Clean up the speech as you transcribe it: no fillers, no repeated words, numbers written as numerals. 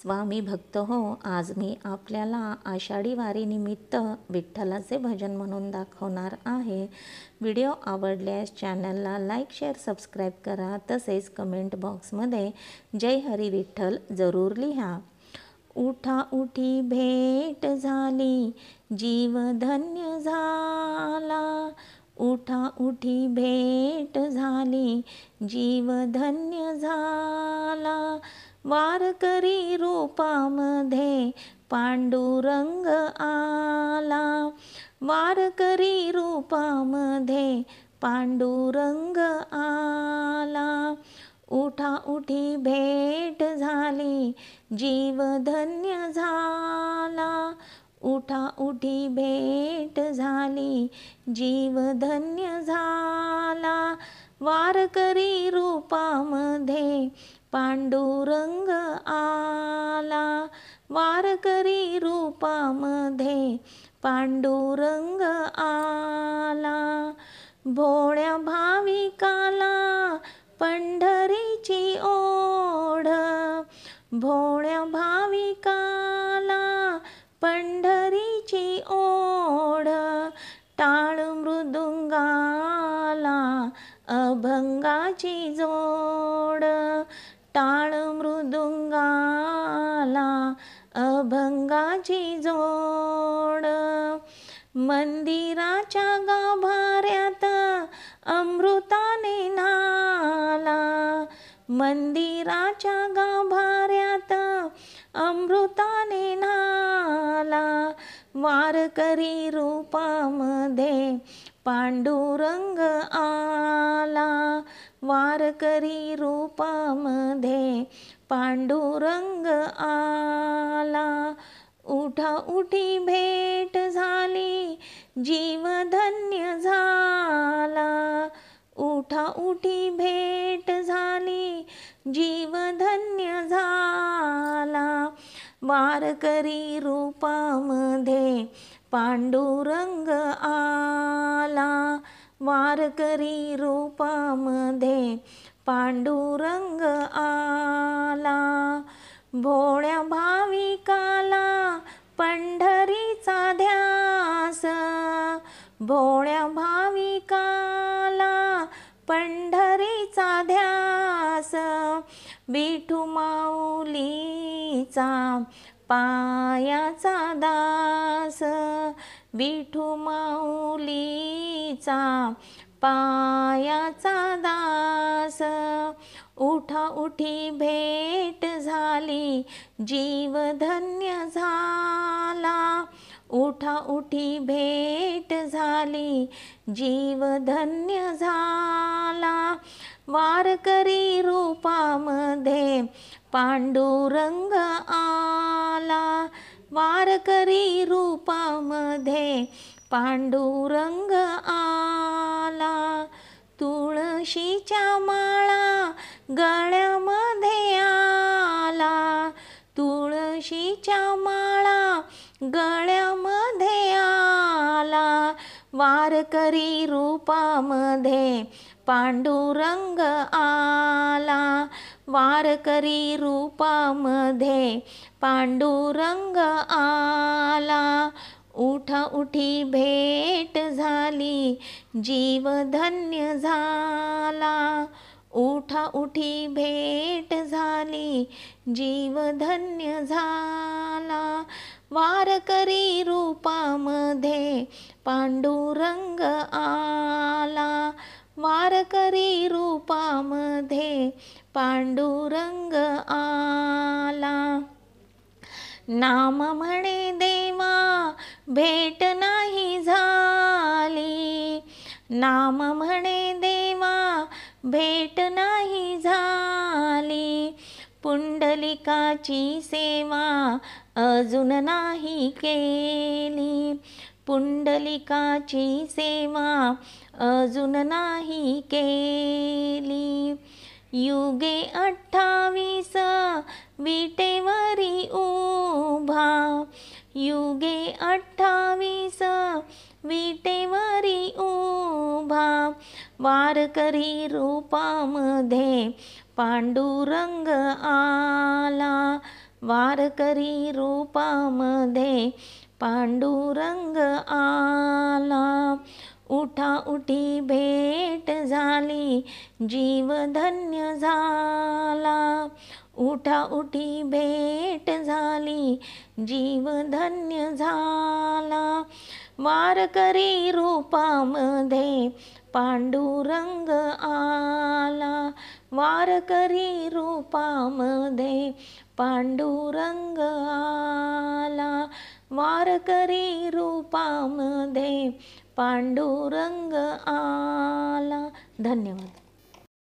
स्वामी भक्त हो, आज मी आपल्याला आषाढी वारीनिमित्त विठ्ठलाचे भजन म्हणून दाखवणार आहे. व्हिडिओ आवडल्यास चॅनलला लाईक, शेअर, सबस्क्राईब करा. तसेच कमेंट बॉक्समध्ये जय हरी विठ्ठल जरूर लिहा. उठा उठी भेट झाली, जीव धन्य झाला. उठा उठी भेट झाली, जीव धन्य झाला. वारकरी रूपामध्ये पांडुरंग आला. वारकरी रूपामध्ये पांडुरंग आला. उठा उठी भेट झाली, जीव धन्य झाला. उठा उठी भेट झाली, जीव धन्य झाला. वारकरी रूपामध्ये पांडुरंग आला. वारकरी रूपामध्ये पांडुरंग आला. भोळ्या भाविकाला पंढरीची ओढ. भोळ्या भाविकाला पंढरीची ओढ. टाळ मृदुंगाला अभंगाची जोड. टाळ मृदुंगाला अभंगाची जोड. मंदिराच्या गाभाऱ्यात अमृताने न्हाला. मंदिराच्या गाभाऱ्यात अमृताने न्हाला. वारकरी रूपामध्ये पांडुरंग आला. वारकरी रूपामध्ये पांडुरंग आला. उठा उठी भेट झाली, जीव धन्य झाला. उठा उठी भेट झाली, जीव धन्य झाला. वारकरी रूपामध्ये पांडुरंग आला. वारकरी रूपामध्ये पांडुरंग आला. भोळ्या भाविकाला पंढरीचा ध्यास. भोळ्या भाविकाला पंढरीचा ध्यास. विठू माऊलीचा पायाचा दास. विठू माऊलीचा पायाचा दास. उठा उठी भेट झाली, जीव धन्य झाला. उठा उठी भेट झाली, जीव धन्य झाला. वारकरी रूपामध्ये पांडुरंग आला. वारकरी रूपामध्ये पांडुरंग आला. तुळशीच्या माळा गळ्यामध्ये आला. तुळशीच्या माळा गळ्यामध्ये आला. वारकरी रूपामध्ये पांडुरंग आला. वारकरी रूपामध्ये पांडुरंग आला. उठा उठी भेट झाली, जीव धन्य झाला. उठा उठी भेट झाली, जीव धन्य झाला. वारकरी रूपामध्ये पांडुरंग आला. वारकरी रूपामध्ये पांडुरंग आला. नाम म्हणे देवा भेट नाही झाली. नाम म्हणे देवा भेट नाही झाली. पुंडलिकाची सेवा अजून नाही केली. पुंडलिकाची सेवा अजून नाही केली. युगे 28 विटेवरी उभा. युगे 28 विटेवरी उभा. वारकरी रूपामध्ये पांडुरंग आला. वारकरी रूपामध्ये पांडुरंग आला. उठा उठी भेट झाली जीव धन्य झाला. उठा उठी भेट झाली जीव धन्य झाला. वारकरी रूपामध्ये पांडुरंग आला. वारकरी रूपामध्ये पांडुरंग आला. वारकरी रूपामध्ये पांडुरंग आला. धन्यवाद.